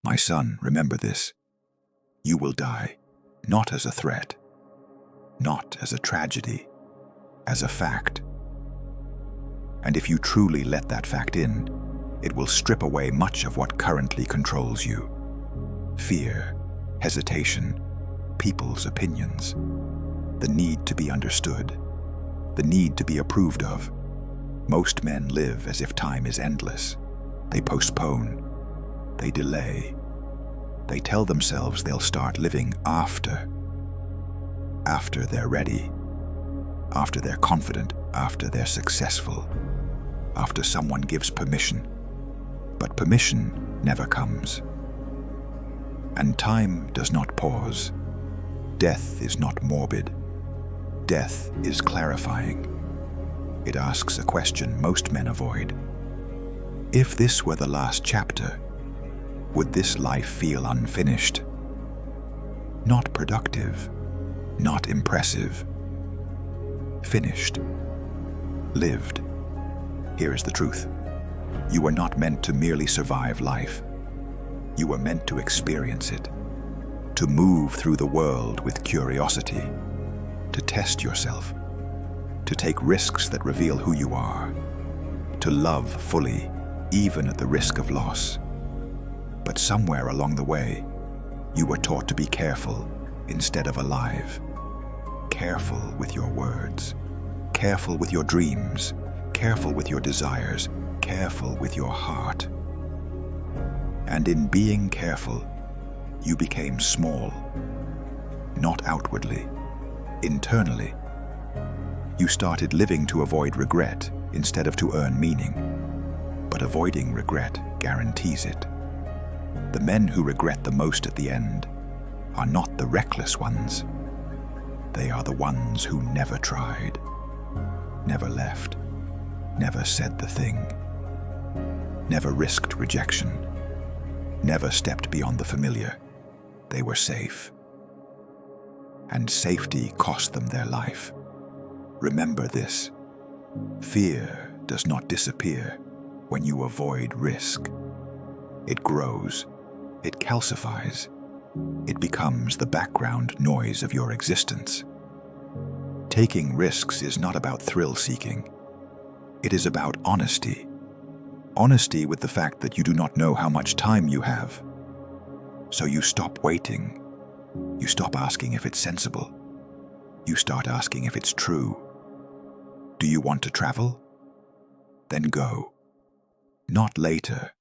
My son, remember this. You will die, not as a threat, not as a tragedy, as a fact. And if you truly let that fact in, it will strip away much of what currently controls you. Fear, hesitation, people's opinions, the need to be understood, the need to be approved of. Most men live as if time is endless. They postpone, they delay. They tell themselves they'll start living after they're ready, after they're confident, after they're successful, after someone gives permission. But permission never comes. And time does not pause. Death is not morbid. Death is clarifying. It asks a question most men avoid. If this were the last chapter, would this life feel unfinished? Not productive, not impressive. Finished. Lived. Here is the truth. You were not meant to merely survive life. You were meant to experience it, to move through the world with curiosity, to test yourself, to take risks that reveal who you are, to love fully, even at the risk of loss. But somewhere along the way, you were taught to be careful instead of alive. Careful with your words, careful with your dreams, careful with your desires, careful with your heart. And in being careful, you became small, not outwardly, internally. You started living to avoid regret instead of to earn meaning. But avoiding regret guarantees it. The men who regret the most at the end are not the reckless ones. They are the ones who never tried, never left, never said the thing, never risked rejection, never stepped beyond the familiar. They were safe. And safety cost them their life. Remember this. Fear does not disappear when you avoid risk. It grows. It calcifies. It becomes the background noise of your existence. Taking risks is not about thrill-seeking. It is about honesty. Honesty with the fact that you do not know how much time you have. So you stop waiting. You stop asking if it's sensible. You start asking if it's true. Do you want to travel? Then go. Not later.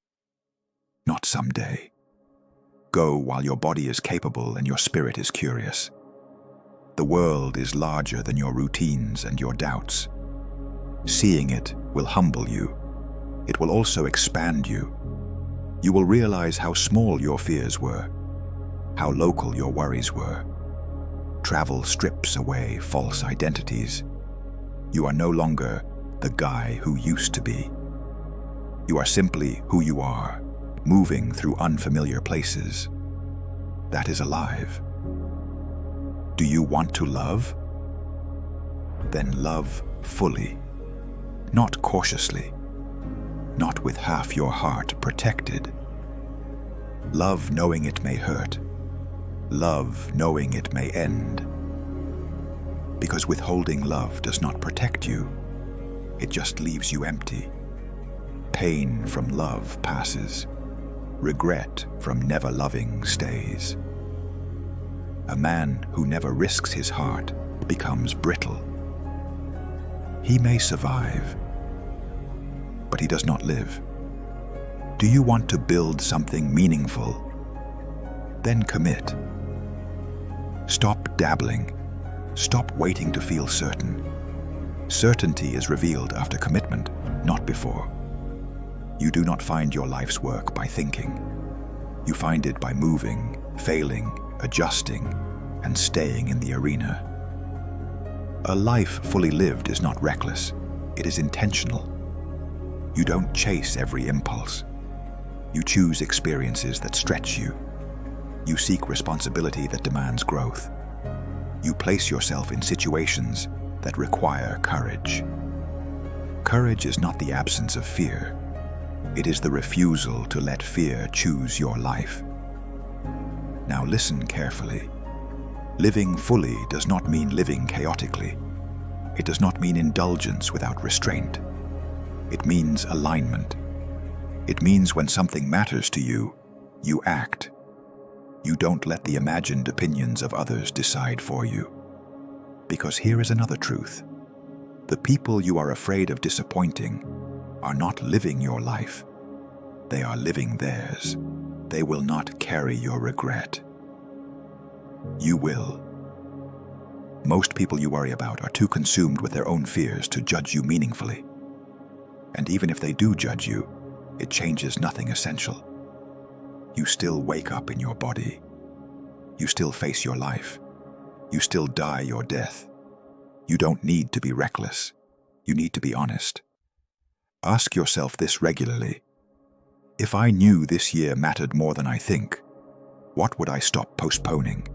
Not someday. Go while your body is capable and your spirit is curious. The world is larger than your routines and your doubts. Seeing it will humble you. It will also expand you. You will realize how small your fears were, how local your worries were. Travel strips away false identities. You are no longer the guy who used to be. You are simply who you are, moving through unfamiliar places. That is alive. Do you want to love? Then love fully, not cautiously, not with half your heart protected. Love knowing it may hurt. Love knowing it may end. Because withholding love does not protect you. It just leaves you empty. Pain from love passes. Regret from never loving stays. A man who never risks his heart becomes brittle. He may survive, but he does not live. Do you want to build something meaningful? Then commit. Stop dabbling. Stop waiting to feel certain. Certainty is revealed after commitment, not before. You do not find your life's work by thinking. You find it by moving, failing, adjusting, and staying in the arena. A life fully lived is not reckless. It is intentional. You don't chase every impulse. You choose experiences that stretch you. You seek responsibility that demands growth. You place yourself in situations that require courage. Courage is not the absence of fear. It is the refusal to let fear choose your life. Now listen carefully. Living fully does not mean living chaotically. It does not mean indulgence without restraint. It means alignment. It means when something matters to you, you act. You don't let the imagined opinions of others decide for you. Because here is another truth. The people you are afraid of disappointing are not living your life. They are living theirs. They will not carry your regret. You will. Most people you worry about are too consumed with their own fears to judge you meaningfully. And even if they do judge you, it changes nothing essential. You still wake up in your body. You still face your life. You still die your death. You don't need to be reckless. You need to be honest. Ask yourself this regularly. If I knew this year mattered more than I think, what would I stop postponing?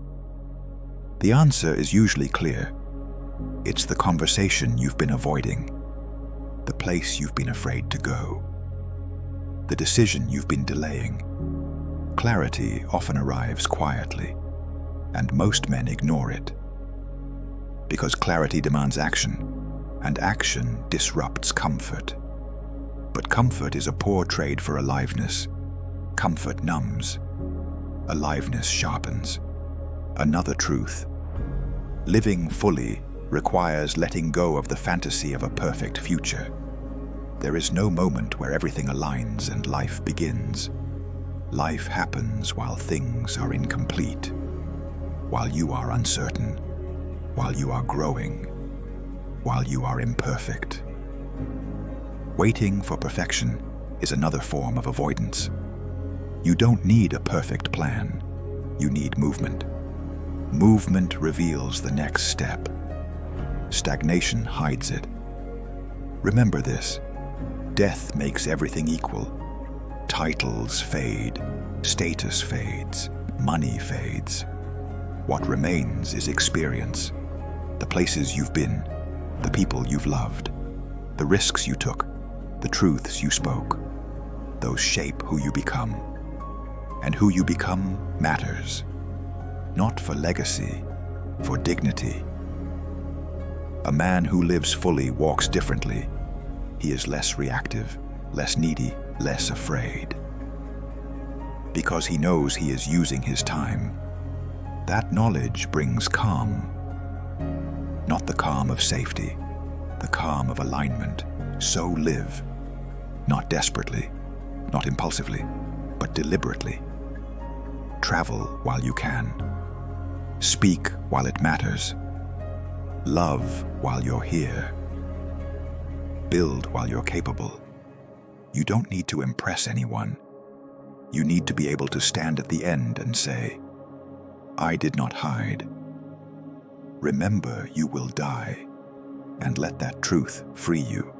The answer is usually clear. It's the conversation you've been avoiding, the place you've been afraid to go, the decision you've been delaying. Clarity often arrives quietly, and most men ignore it. Because clarity demands action, and action disrupts comfort. But comfort is a poor trade for aliveness. Comfort numbs. Aliveness sharpens. Another truth. Living fully requires letting go of the fantasy of a perfect future. There is no moment where everything aligns and life begins. Life happens while things are incomplete, while you are uncertain, while you are growing, while you are imperfect. Waiting for perfection is another form of avoidance. You don't need a perfect plan. You need movement. Movement reveals the next step. Stagnation hides it. Remember this. Death makes everything equal. Titles fade. Status fades. Money fades. What remains is experience. The places you've been. The people you've loved. The risks you took. The truths you spoke. Those shape who you become. And who you become matters. Not for legacy, for dignity. A man who lives fully walks differently. He is less reactive, less needy, less afraid. Because he knows he is using his time. That knowledge brings calm. Not the calm of safety, the calm of alignment. So live. Not desperately, not impulsively, but deliberately. Travel while you can. Speak while it matters. Love while you're here. Build while you're capable. You don't need to impress anyone. You need to be able to stand at the end and say, I did not hide. Remember, you will die, and let that truth free you.